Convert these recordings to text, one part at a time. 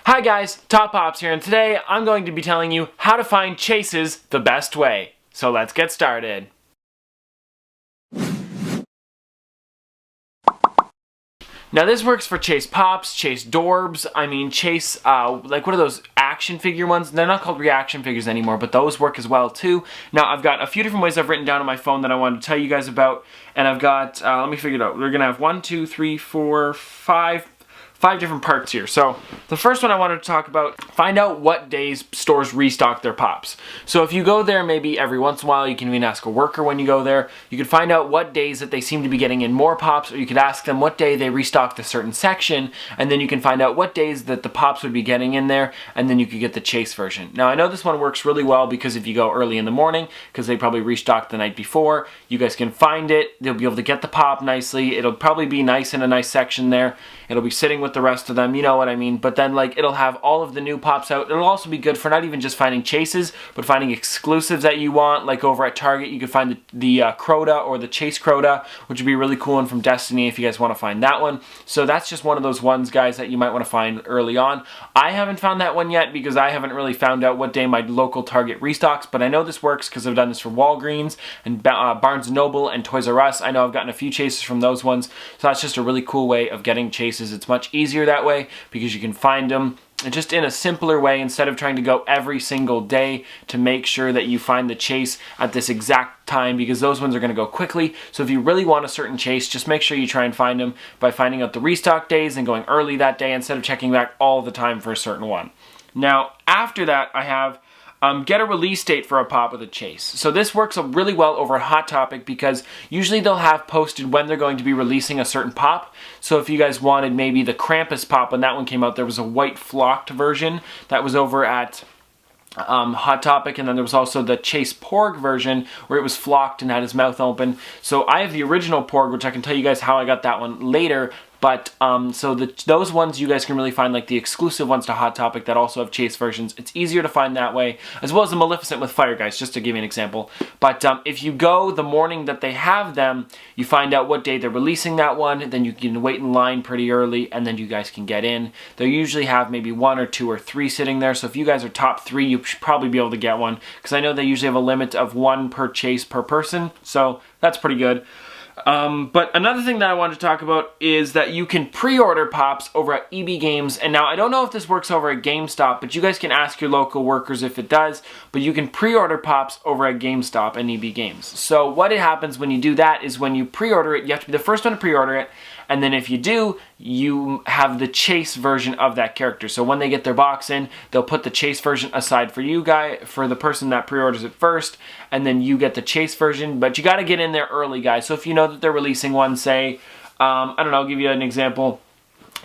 Hi guys, Top Pops here, and today I'm going to be telling you how to find chases the best way. So let's get started. Now this works for chase pops, chase dorbs, chase, like what are those action figure ones? They're not called reaction figures anymore, but those work as well too. Now I've got a few different ways I've written down on my phone that I wanted to tell you guys about, and I've got, let me figure it out. We're gonna have 1, 2, 3, 4, 5 different parts here. So the first one I wanted to talk about, find out what days stores restock their pops. So if you go there maybe every once in a while, you can even ask a worker when you go there, you could find out what days that they seem to be getting in more pops, or you could ask them what day they restocked a certain section, and then you can find out what days that the pops would be getting in there, and then you could get the chase version. Now I know this one works really well because if you go early in the morning, because they probably restocked the night before, you guys can find it, they'll be able to get the pop nicely, it'll probably be nice in a nice section there, it'll be sitting with the rest of them, you know what I mean, but then like it'll have all of the new pops out. It'll also be good for not even just finding chases, but finding exclusives that you want. Like over at Target you could find the Crota or the Chase Crota, which would be a really cool one from Destiny if you guys want to find that one. So that's just one of those ones, guys, that you might want to find early on. I haven't found that one yet because I haven't really found out what day my local Target restocks, but I know this works because I've done this for Walgreens and Barnes & Noble and Toys R Us. I know I've gotten a few chases from those ones, so that's just a really cool way of getting chases. It's much easier that way because you can find them just in a simpler way instead of trying to go every single day to make sure that you find the chase at this exact time, because those ones are going to go quickly. So if you really want a certain chase, just make sure you try and find them by finding out the restock days and going early that day instead of checking back all the time for a certain one. Now after that I have get a release date for a pop with a chase. So this works really well over Hot Topic because usually they'll have posted when they're going to be releasing a certain pop. So if you guys wanted maybe the Krampus pop, when that one came out, there was a white flocked version that was over at Hot Topic, and then there was also the Chase Porg version where it was flocked and had his mouth open. So I have the original Porg, which I can tell you guys how I got that one later. But so those ones you guys can really find, like the exclusive ones to Hot Topic that also have chase versions. It's easier to find that way, as well as the Maleficent with Fire, guys, just to give you an example. But if you go the morning that they have them, you find out what day they're releasing that one, then you can wait in line pretty early, and then you guys can get in. They usually have maybe 1 or 2 or 3 sitting there, so if you guys are top 3, you should probably be able to get one, because I know they usually have a limit of 1 per chase per person, so that's pretty good. But another thing that I wanted to talk about is that you can pre-order pops over at EB Games. And now I don't know if this works over at GameStop, but you guys can ask your local workers if it does. But you can pre-order pops over at GameStop and EB Games. So what happens when you do that is when you pre-order it, you have to be the first one to pre-order it. And then if you do, you have the chase version of that character. So when they get their box in, they'll put the chase version aside for you for the person that pre-orders it first, and then you get the chase version. But you got to get in there early, guys. So if you know that they're releasing one, say, I don't know, I'll give you an example.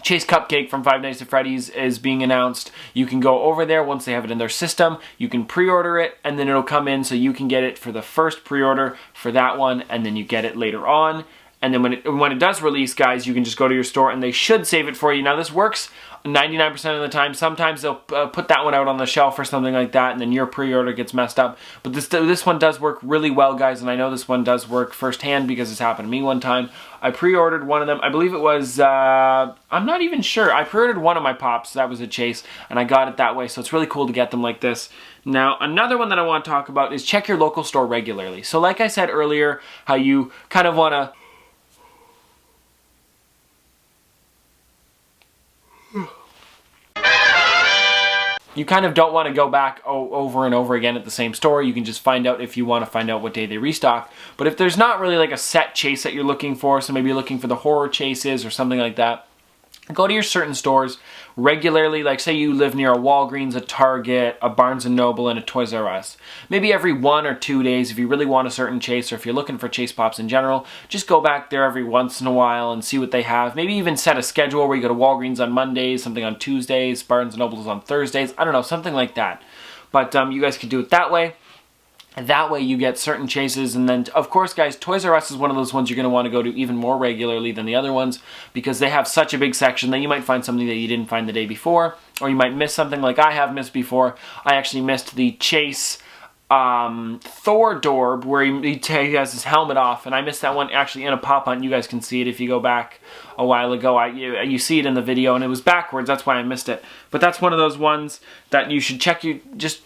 Chase Cupcake from Five Nights at Freddy's is being announced. You can go over there once they have it in their system. You can pre-order it, and then it'll come in, so you can get it for the first pre-order for that one, and then you get it later on. And then when it does release, guys, you can just go to your store and they should save it for you. Now this works 99% of the time. Sometimes they'll put that one out on the shelf or something like that, and then your pre-order gets messed up. But this one does work really well, guys, and I know this one does work firsthand because it's happened to me one time. I pre-ordered one of them. I believe it was, I'm not even sure. I pre-ordered one of my pops. That was a chase, and I got it that way, so it's really cool to get them like this. Now, another one that I want to talk about is check your local store regularly. So like I said earlier, how you kind of want to don't want to go back over and over again at the same store. You can just find out if you want to find out what day they restock. But if there's not really like a set chase that you're looking for, so maybe you're looking for the horror chases or something like that, go to your certain stores regularly. Like say you live near a Walgreens, a Target, a Barnes & Noble, and a Toys R Us. Maybe every 1 or 2 days, if you really want a certain chase, or if you're looking for chase pops in general, just go back there every once in a while and see what they have. Maybe even set a schedule where you go to Walgreens on Mondays, something on Tuesdays, Barnes & Noble's on Thursdays. I don't know, something like that. But you guys could do it that way. And that way you get certain chases. And then, of course, guys, Toys R Us is one of those ones you're going to want to go to even more regularly than the other ones because they have such a big section that you might find something that you didn't find the day before, or you might miss something like I have missed before. I actually missed the Chase Thor Dorb where he has his helmet off, and I missed that one actually in a pop hunt. You guys can see it if you go back a while ago. You see it in the video, and it was backwards. That's why I missed it. But that's one of those ones that you should check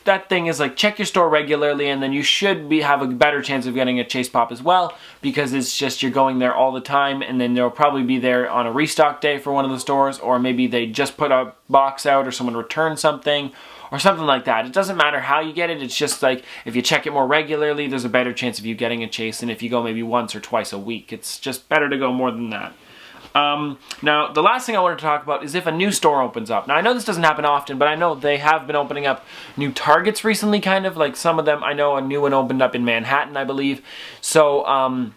that thing is like check your store regularly, and then you should have a better chance of getting a Chase Pop as well, because it's just you're going there all the time, and then they'll probably be there on a restock day for one of the stores, or maybe they just put a box out or someone returned something or something like that. It doesn't matter how you get it. It's just like if you check it more regularly, there's a better chance of you getting a Chase than if you go maybe once or twice a week. It's just better to go more than that. Now, the last thing I wanted to talk about is if a new store opens up. Now, I know this doesn't happen often, but I know they have been opening up new Targets recently, kind of. Like some of them, I know a new one opened up in Manhattan, I believe. So,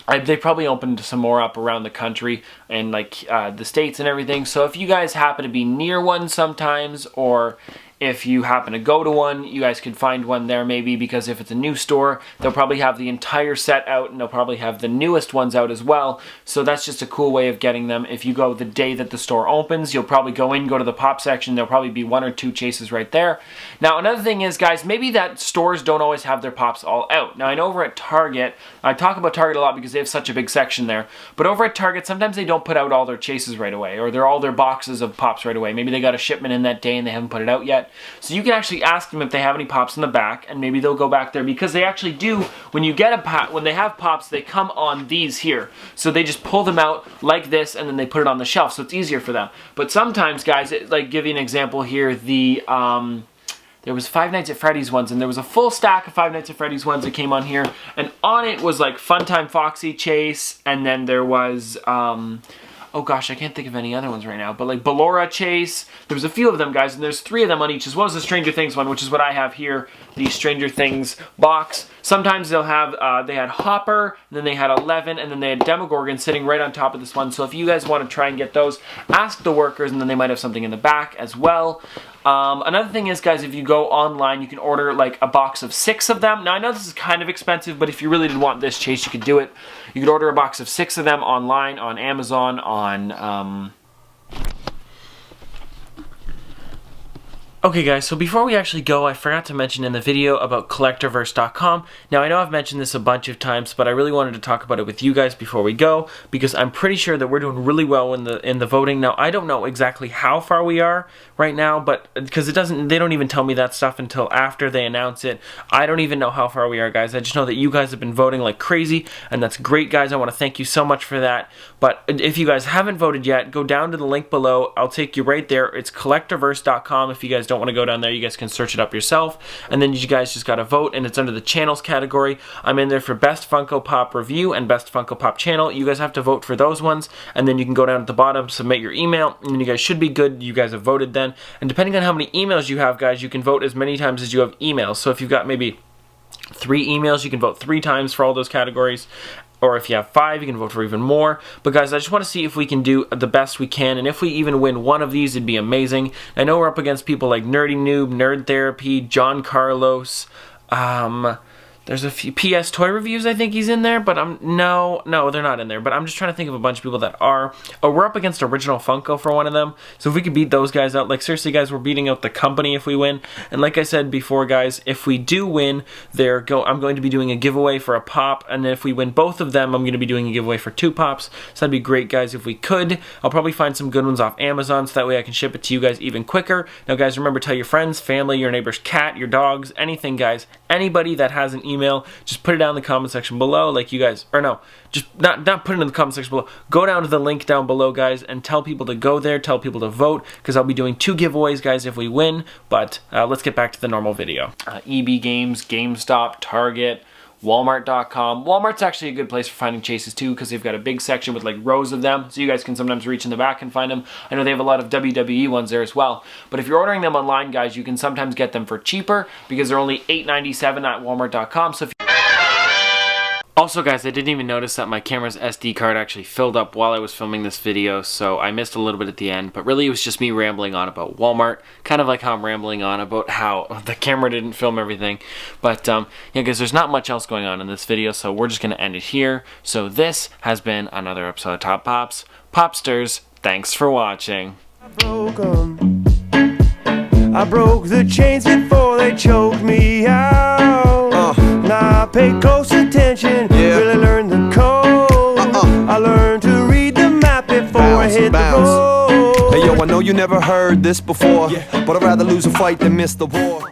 they probably opened some more up around the country and like the States and everything. So if you guys happen to be near one sometimes, or if you happen to go to one, you guys could find one there maybe, because if it's a new store, they'll probably have the entire set out, and they'll probably have the newest ones out as well. So that's just a cool way of getting them. If you go the day that the store opens, you'll probably go to the pop section. There'll probably be 1 or 2 Chases right there. Now, another thing is, guys, maybe that stores don't always have their pops all out. Now, I know over at Target, I talk about Target a lot because they have such a big section there, but over at Target, sometimes they don't put out all their Chases right away, or all their boxes of pops right away. Maybe they got a shipment in that day and they haven't put it out yet. So you can actually ask them if they have any pops in the back, and maybe they'll go back there, because they actually do. When you get when they have pops, they come on these here. So they just pull them out like this, and then they put it on the shelf, so it's easier for them. But sometimes, guys, like give you an example here, there was Five Nights at Freddy's ones, and there was a full stack of Five Nights at Freddy's ones that came on here, and on it was like Funtime Foxy Chase, and then there was oh gosh, I can't think of any other ones right now, but like Ballora Chase. There was a few of them, guys, and there's 3 of them on each, as well as the Stranger Things one, which is what I have here, the Stranger Things box. Sometimes they'll have, they had Hopper, and then they had 11, and then they had Demogorgon sitting right on top of this one. So if you guys want to try and get those, ask the workers, and then they might have something in the back as well. Another thing is, guys, if you go online, you can order like a box of 6 of them. Now, I know this is kind of expensive, but if you really did want this Chase, you could do it. You could order a box of 6 of them online, on Amazon, on Okay guys, so before we actually go, I forgot to mention in the video about collectorverse.com. Now I know I've mentioned this a bunch of times, but I really wanted to talk about it with you guys before we go, because I'm pretty sure that we're doing really well in the voting. Now I don't know exactly how far we are right now, but because they don't even tell me that stuff until after they announce it. I don't even know how far we are, guys. I just know that you guys have been voting like crazy, and that's great, guys. I want to thank you so much for that. But if you guys haven't voted yet, go down to the link below. I'll take you right there. It's collectorverse.com. If you guys don't want to go down there, you guys can search it up yourself, and then you guys just gotta vote, and it's under the channels category. I'm in there for best Funko Pop review and best Funko Pop channel. You guys have to vote for those ones, and then you can go down at the bottom, submit your email, and then you guys should be good. You guys have voted then, and depending on how many emails you have, guys, you can vote as many times as you have emails. So if you've got maybe 3 emails, you can vote 3 times for all those categories. Or if you have 5, you can vote for even more. But guys, I just want to see if we can do the best we can. And if we even win one of these, it'd be amazing. I know we're up against people like Nerdy Noob, Nerd Therapy, John Carlos. There's a few PS Toy Reviews, I think he's in there, but no, they're not in there. But I'm just trying to think of a bunch of people that are. Oh, we're up against Original Funko for one of them. So if we could beat those guys out, like seriously, guys, we're beating out the company if we win. And like I said before, guys, if we do win, I'm going to be doing a giveaway for a pop. And if we win both of them, I'm going to be doing a giveaway for 2 pops. So that'd be great, guys, if we could. I'll probably find some good ones off Amazon, so that way I can ship it to you guys even quicker. Now, guys, remember, tell your friends, family, your neighbor's cat, your dogs, anything, guys. Anybody that has an email, just put it down in the comment section below, like you guys, or no, just not put it in the comment section below. Go down to the link down below, guys, and tell people to go there, tell people to vote, because I'll be doing 2 giveaways, guys, if we win. But let's get back to the normal video. EB Games, GameStop, Target, Walmart.com. Walmart's actually a good place for finding Chases too, because they've got a big section with like rows of them, so you guys can sometimes reach in the back and find them. I know they have a lot of WWE ones there as well. But if you're ordering them online, guys, you can sometimes get them for cheaper, because they're only $8.97 at Walmart.com. So if Also, guys, I didn't even notice that my camera's SD card actually filled up while I was filming this video, so I missed a little bit at the end, but really it was just me rambling on about Walmart, kind of like how I'm rambling on about how the camera didn't film everything. But yeah, guys, there's not much else going on in this video, so we're just going to end it here. So this has been another episode of Top Pops. Popsters, thanks for watching. I broke the chains before they choked me out. pay close attention, really learn the code. I learned to read the map before I hit the road. Hey yo, I know you never heard this before, but I'd rather lose a fight than miss the war.